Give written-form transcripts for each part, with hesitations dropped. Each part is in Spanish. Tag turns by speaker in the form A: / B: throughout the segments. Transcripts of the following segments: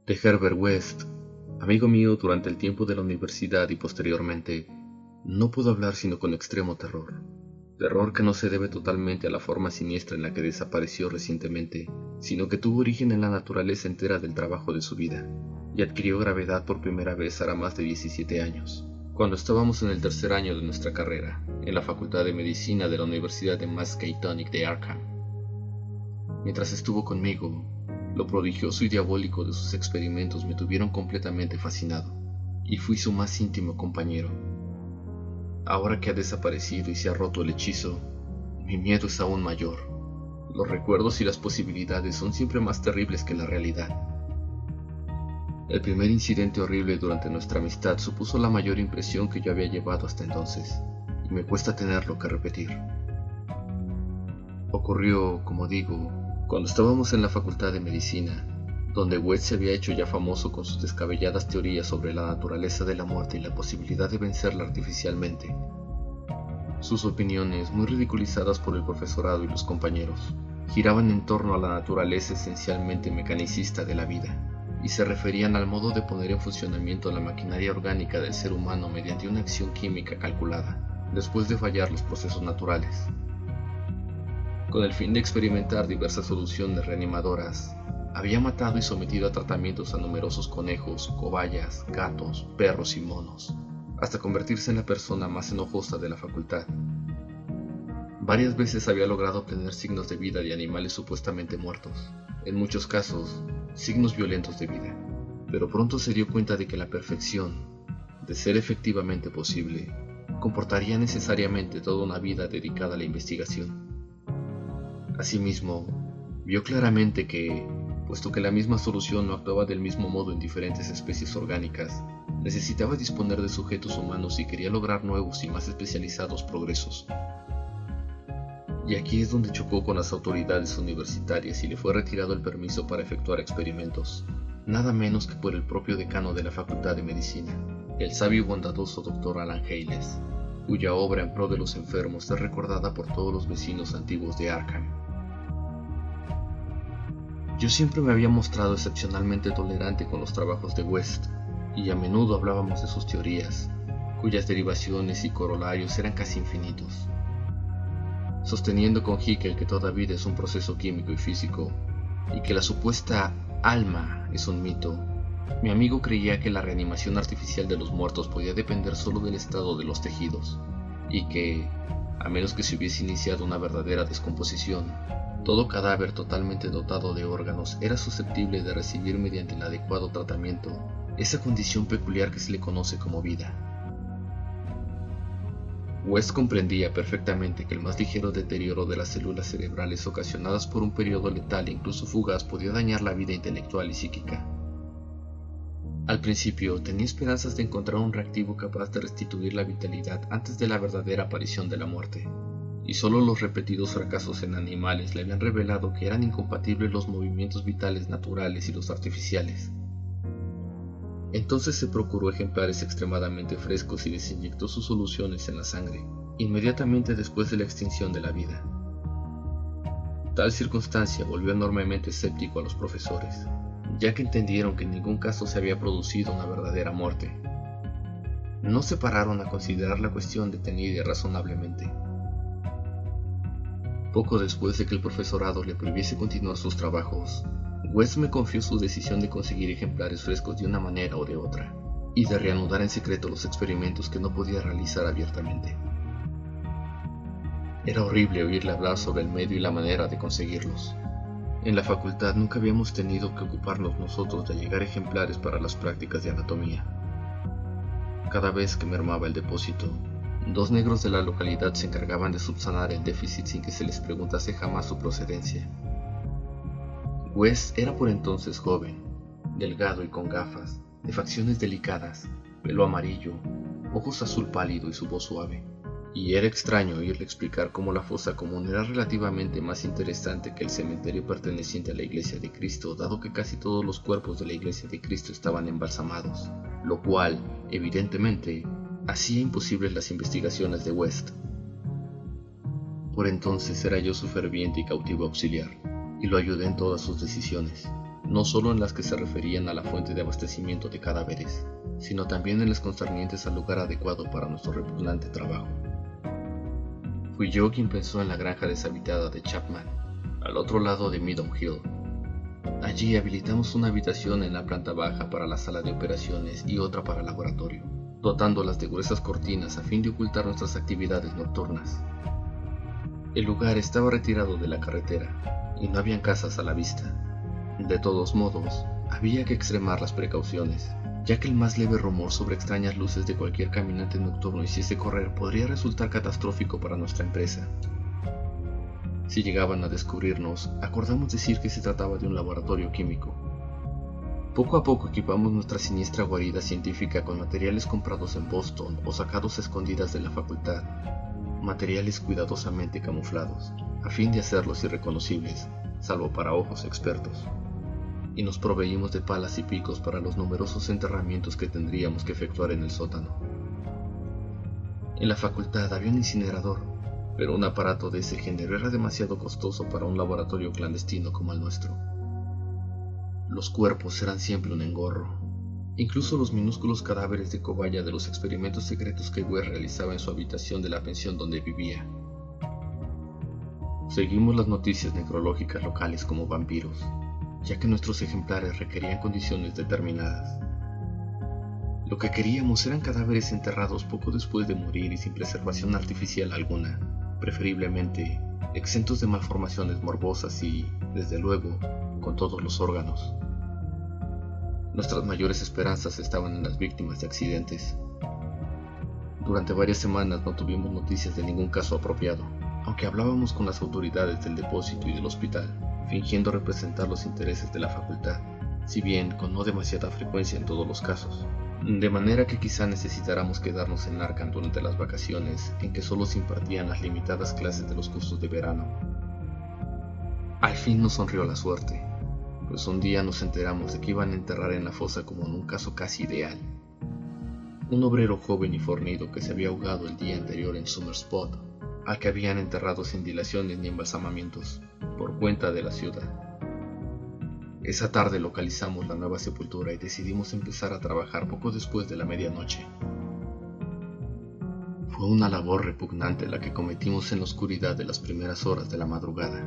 A: de Herbert West, amigo mío durante el tiempo de la universidad y posteriormente, no puedo hablar sino con extremo terror. Terror que no se debe totalmente a la forma siniestra en la que desapareció recientemente, sino que tuvo origen en la naturaleza entera del trabajo de su vida, y adquirió gravedad por primera vez hará más de 17 años, cuando estábamos en el tercer año de nuestra carrera, en la Facultad de Medicina de la Universidad de Massachusetts de Arkham. Mientras estuvo conmigo, lo prodigioso y diabólico de sus experimentos me tuvieron completamente fascinado, y fui su más íntimo compañero. Ahora que ha desaparecido y se ha roto el hechizo, mi miedo es aún mayor. Los recuerdos y las posibilidades son siempre más terribles que la realidad. El primer incidente horrible durante nuestra amistad supuso la mayor impresión que yo había llevado hasta entonces, y me cuesta tenerlo que repetir. Ocurrió, como digo, cuando estábamos en la Facultad de Medicina, donde West se había hecho ya famoso con sus descabelladas teorías sobre la naturaleza de la muerte y la posibilidad de vencerla artificialmente. Sus opiniones, muy ridiculizadas por el profesorado y los compañeros, giraban en torno a la naturaleza esencialmente mecanicista de la vida, y se referían al modo de poner en funcionamiento la maquinaria orgánica del ser humano mediante una acción química calculada, después de fallar los procesos naturales. Con el fin de experimentar diversas soluciones reanimadoras, había matado y sometido a tratamientos a numerosos conejos, cobayas, gatos, perros y monos, hasta convertirse en la persona más enojosa de la facultad. Varias veces había logrado obtener signos de vida de animales supuestamente muertos, en muchos casos, signos violentos de vida, pero pronto se dio cuenta de que la perfección, de ser efectivamente posible, comportaría necesariamente toda una vida dedicada a la investigación. Asimismo, vio claramente que, puesto que la misma solución no actuaba del mismo modo en diferentes especies orgánicas, necesitaba disponer de sujetos humanos si quería lograr nuevos y más especializados progresos. Y aquí es donde chocó con las autoridades universitarias y le fue retirado el permiso para efectuar experimentos, nada menos que por el propio decano de la Facultad de Medicina, el sabio y bondadoso Dr. Alan Hayles, cuya obra en pro de los enfermos es recordada por todos los vecinos antiguos de Arkham. Yo siempre me había mostrado excepcionalmente tolerante con los trabajos de West, y a menudo hablábamos de sus teorías, cuyas derivaciones y corolarios eran casi infinitos. Sosteniendo con Haeckel que toda vida es un proceso químico y físico, y que la supuesta alma es un mito, mi amigo creía que la reanimación artificial de los muertos podía depender solo del estado de los tejidos, y que, a menos que se hubiese iniciado una verdadera descomposición, todo cadáver totalmente dotado de órganos era susceptible de recibir mediante el adecuado tratamiento esa condición peculiar que se le conoce como vida. West comprendía perfectamente que el más ligero deterioro de las células cerebrales ocasionadas por un periodo letal e incluso fugaz podía dañar la vida intelectual y psíquica. Al principio tenía esperanzas de encontrar un reactivo capaz de restituir la vitalidad antes de la verdadera aparición de la muerte, y solo los repetidos fracasos en animales le habían revelado que eran incompatibles los movimientos vitales naturales y los artificiales. Entonces se procuró ejemplares extremadamente frescos y les inyectó sus soluciones en la sangre, inmediatamente después de la extinción de la vida. Tal circunstancia volvió enormemente escéptico a los profesores, ya que entendieron que en ningún caso se había producido una verdadera muerte. No se pararon a considerar la cuestión detenida y razonablemente. Poco después de que el profesorado le prohibiese continuar sus trabajos, West me confió su decisión de conseguir ejemplares frescos de una manera o de otra, y de reanudar en secreto los experimentos que no podía realizar abiertamente. Era horrible oírle hablar sobre el medio y la manera de conseguirlos. En la facultad nunca habíamos tenido que ocuparnos nosotros de allegar ejemplares para las prácticas de anatomía. Cada vez que mermaba el depósito, 2 negros de la localidad se encargaban de subsanar el déficit sin que se les preguntase jamás su procedencia. West era por entonces joven, delgado y con gafas, de facciones delicadas, pelo amarillo, ojos azul pálido y su voz suave. Y era extraño oírle explicar cómo la fosa común era relativamente más interesante que el cementerio perteneciente a la Iglesia de Cristo, dado que casi todos los cuerpos de la Iglesia de Cristo estaban embalsamados, lo cual, evidentemente, hacía imposibles las investigaciones de West. Por entonces era yo su ferviente y cautivo auxiliar, y lo ayudé en todas sus decisiones. no solo en las que se referían a la fuente de abastecimiento de cadáveres, sino también en las concernientes al lugar adecuado para nuestro repugnante trabajo. Fui yo quien pensó en la granja deshabitada de Chapman, al otro lado de Meadow Hill. Allí habilitamos una habitación en la planta baja para la sala de operaciones y otra para el laboratorio, dotándolas de gruesas cortinas a fin de ocultar nuestras actividades nocturnas. El lugar estaba retirado de la carretera y no habían casas a la vista. De todos modos, había que extremar las precauciones, ya que el más leve rumor sobre extrañas luces de cualquier caminante nocturno hiciese correr podría resultar catastrófico para nuestra empresa. Si llegaban a descubrirnos, acordamos decir que se trataba de un laboratorio químico. Poco a poco equipamos nuestra siniestra guarida científica con materiales comprados en Boston o sacados a escondidas de la facultad, materiales cuidadosamente camuflados, a fin de hacerlos irreconocibles, salvo para ojos expertos. Y nos proveímos de palas y picos para los numerosos enterramientos que tendríamos que efectuar en el sótano. En la facultad había un incinerador, pero un aparato de ese género era demasiado costoso para un laboratorio clandestino como el nuestro. Los cuerpos eran siempre un engorro, incluso los minúsculos cadáveres de cobaya de los experimentos secretos que West realizaba en su habitación de la pensión donde vivía. Seguimos las noticias necrológicas locales como vampiros, ya que nuestros ejemplares requerían condiciones determinadas. Lo que queríamos eran cadáveres enterrados poco después de morir y sin preservación artificial alguna, preferiblemente exentos de malformaciones morbosas y, desde luego, con todos los órganos. Nuestras mayores esperanzas estaban en las víctimas de accidentes. Durante varias semanas no tuvimos noticias de ningún caso apropiado, aunque hablábamos con las autoridades del depósito y del hospital, fingiendo representar los intereses de la facultad, si bien con no demasiada frecuencia en todos los casos, de manera que quizá necesitáramos quedarnos en Arkham durante las vacaciones en que solo se impartían las limitadas clases de los cursos de verano. Al fin nos sonrió la suerte, pues un día nos enteramos de que iban a enterrar en la fosa como en un caso casi ideal. Un obrero joven y fornido que se había ahogado el día anterior en Summer Spot, al que habían enterrado sin dilaciones ni embalsamamientos, por cuenta de la ciudad. Esa tarde localizamos la nueva sepultura y decidimos empezar a trabajar poco después de la medianoche. Fue una labor repugnante la que cometimos en la oscuridad de las primeras horas de la madrugada,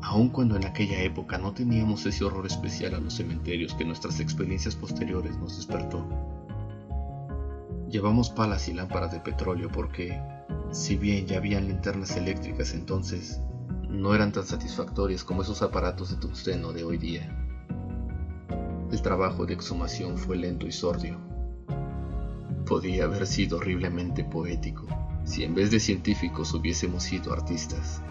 A: aun cuando en aquella época no teníamos ese horror especial a los cementerios que nuestras experiencias posteriores nos despertó. Llevamos palas y lámparas de petróleo porque, si bien ya habían linternas eléctricas entonces, no eran tan satisfactorias como esos aparatos de tungsteno de hoy día. El trabajo de exhumación fue lento y sordio. Podía haber sido horriblemente poético si en vez de científicos hubiésemos sido artistas.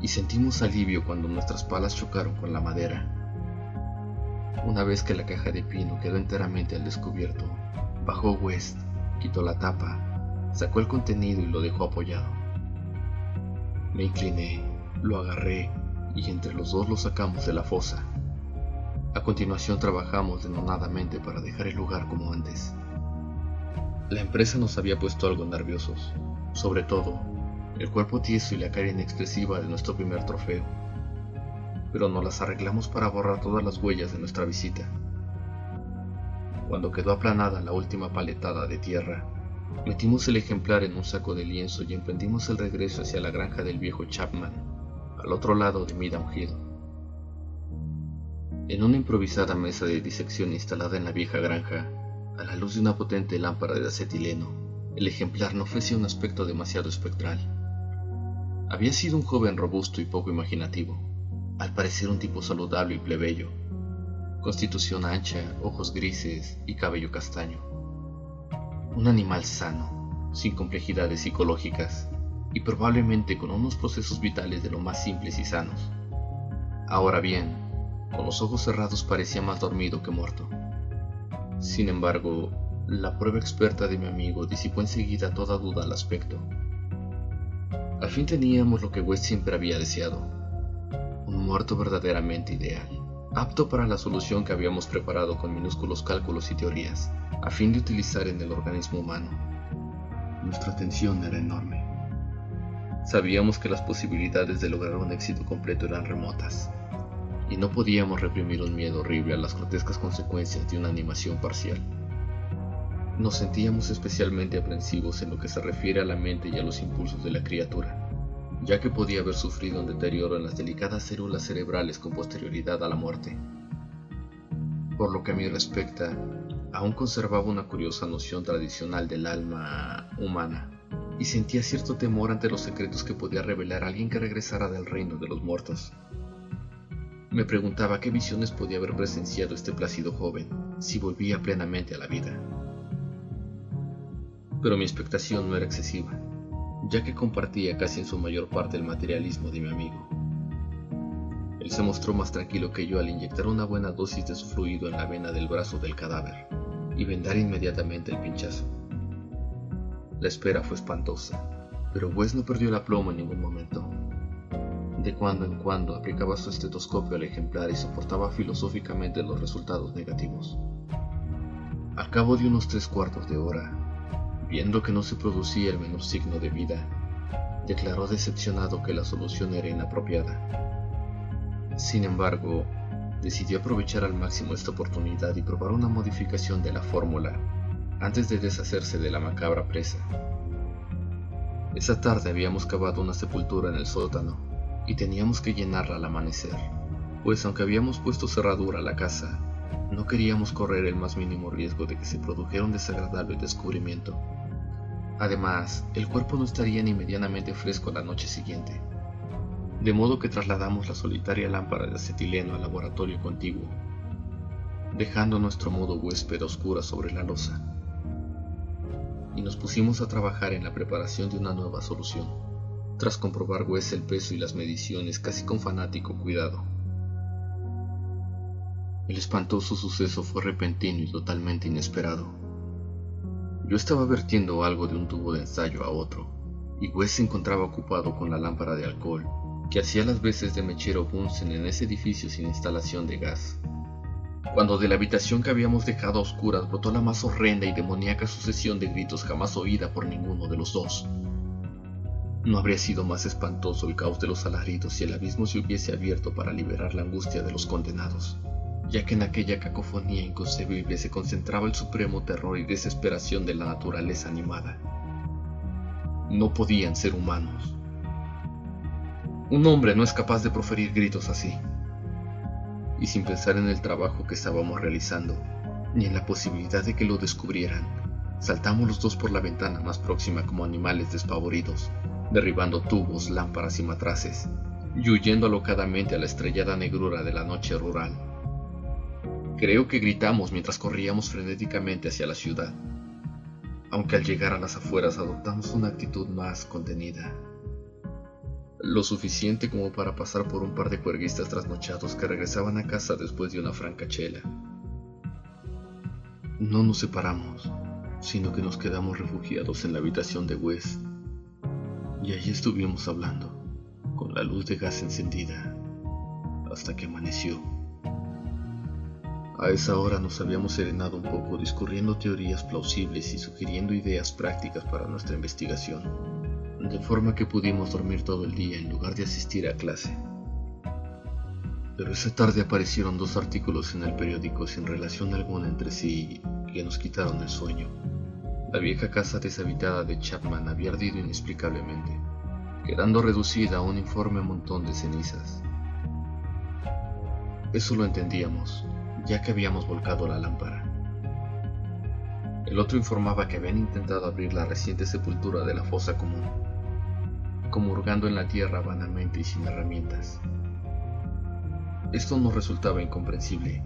A: Y sentimos alivio cuando nuestras palas chocaron con la madera. Una vez que la caja de pino quedó enteramente al descubierto, bajó West, quitó la tapa, sacó el contenido y lo dejó apoyado. Me incliné, lo agarré y entre los dos lo sacamos de la fosa. A continuación trabajamos denodadamente para dejar el lugar como antes. La empresa nos había puesto algo nerviosos, sobre todo el cuerpo tieso y la cara inexpresiva de nuestro primer trofeo, pero nos las arreglamos para borrar todas las huellas de nuestra visita. Cuando quedó aplanada la última paletada de tierra, metimos el ejemplar en un saco de lienzo y emprendimos el regreso hacia la granja del viejo Chapman, al otro lado de Meadow Hill. En una improvisada mesa de disección instalada en la vieja granja, a la luz de una potente lámpara de acetileno, el ejemplar no ofrecía un aspecto demasiado espectral. Había sido un joven robusto y poco imaginativo, al parecer un tipo saludable y plebeyo, constitución ancha, ojos grises y cabello castaño. Un animal sano, sin complejidades psicológicas y probablemente con unos procesos vitales de lo más simples y sanos. Ahora bien, con los ojos cerrados parecía más dormido que muerto. Sin embargo, la prueba experta de mi amigo disipó enseguida toda duda al aspecto. Al fin teníamos lo que West siempre había deseado, un muerto verdaderamente ideal, apto para la solución que habíamos preparado con minúsculos cálculos y teorías, a fin de utilizar en el organismo humano. Nuestra tensión era enorme. Sabíamos que las posibilidades de lograr un éxito completo eran remotas. y no podíamos reprimir un miedo horrible a las grotescas consecuencias de una animación parcial. Nos sentíamos especialmente aprensivos en lo que se refiere a la mente y a los impulsos de la criatura, ya que podía haber sufrido un deterioro en las delicadas células cerebrales con posterioridad a la muerte. Por lo que a mí respecta, aún conservaba una curiosa noción tradicional del alma humana, y sentía cierto temor ante los secretos que podía revelar alguien que regresara del reino de los muertos. Me preguntaba qué visiones podía haber presenciado este plácido joven, si volvía plenamente a la vida. Pero mi expectación no era excesiva, ya que compartía casi en su mayor parte el materialismo de mi amigo. Él se mostró más tranquilo que yo al inyectar una buena dosis de su fluido en la vena del brazo del cadáver y vendar inmediatamente el pinchazo. La espera fue espantosa, pero Wes no perdió el aplomo en ningún momento. De cuando en cuando aplicaba su estetoscopio al ejemplar y soportaba filosóficamente los resultados negativos. Al cabo de unos 3/4 de hora, viendo que no se producía el menor signo de vida, declaró decepcionado que la solución era inapropiada. Sin embargo, decidió aprovechar al máximo esta oportunidad y probar una modificación de la fórmula antes de deshacerse de la macabra presa. Esa tarde habíamos cavado una sepultura en el sótano y teníamos que llenarla al amanecer, pues aunque habíamos puesto cerradura a la casa, no queríamos correr el más mínimo riesgo de que se produjera un desagradable descubrimiento. Además, el cuerpo no estaría ni medianamente fresco la noche siguiente, de modo que trasladamos la solitaria lámpara de acetileno al laboratorio contiguo, dejando nuestro modo huésped a oscuras sobre la losa, y nos pusimos a trabajar en la preparación de una nueva solución, tras comprobar Wes el peso y las mediciones casi con fanático cuidado. El espantoso suceso fue repentino y totalmente inesperado. Yo estaba vertiendo algo de un tubo de ensayo a otro, y Wes se encontraba ocupado con la lámpara de alcohol, que hacía las veces de mechero Bunsen en ese edificio sin instalación de gas. Cuando de la habitación que habíamos dejado a oscuras brotó la más horrenda y demoníaca sucesión de gritos jamás oída por ninguno de los dos. No habría sido más espantoso el caos de los alaridos si el abismo se hubiese abierto para liberar la angustia de los condenados, ya que en aquella cacofonía inconcebible se concentraba el supremo terror y desesperación de la naturaleza animada. No podían ser humanos. Un hombre no es capaz de proferir gritos así. Y sin pensar en el trabajo que estábamos realizando, ni en la posibilidad de que lo descubrieran, saltamos los dos por la ventana más próxima como animales despavoridos, derribando tubos, lámparas y matraces, y huyendo alocadamente a la estrellada negrura de la noche rural. Creo que gritamos mientras corríamos frenéticamente hacia la ciudad, aunque al llegar a las afueras adoptamos una actitud más contenida. Lo suficiente como para pasar por un par de cuerguistas trasnochados que regresaban a casa después de una franca chela. No nos separamos, sino que nos quedamos refugiados en la habitación de Wes, y allí estuvimos hablando, con la luz de gas encendida, hasta que amaneció. A esa hora nos habíamos serenado un poco discurriendo teorías plausibles y sugiriendo ideas prácticas para nuestra investigación, de forma que pudimos dormir todo el día en lugar de asistir a clase. Pero esa tarde aparecieron 2 artículos en el periódico sin relación alguna entre sí que nos quitaron el sueño. La vieja casa deshabitada de Chapman había ardido inexplicablemente, quedando reducida a un informe montón de cenizas. Eso lo entendíamos, ya que habíamos volcado la lámpara. El otro informaba que habían intentado abrir la reciente sepultura de la fosa común, como hurgando en la tierra vanamente y sin herramientas. Esto nos resultaba incomprensible,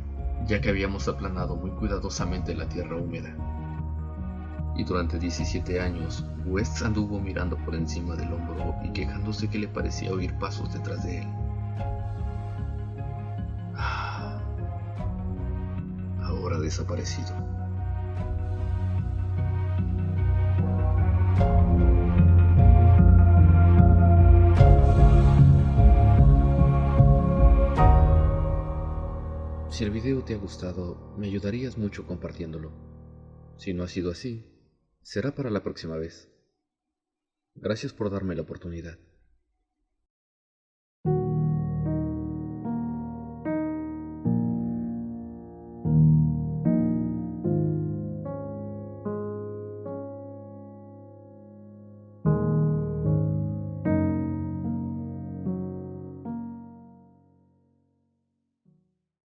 A: ya que habíamos aplanado muy cuidadosamente la tierra húmeda. Y durante 17 años, West anduvo mirando por encima del hombro y quejándose que le parecía oír pasos detrás de él. Ahora desaparecido. Si el video te ha gustado, me ayudarías mucho compartiéndolo. Si no ha sido así, será para la próxima vez. Gracias por darme la oportunidad.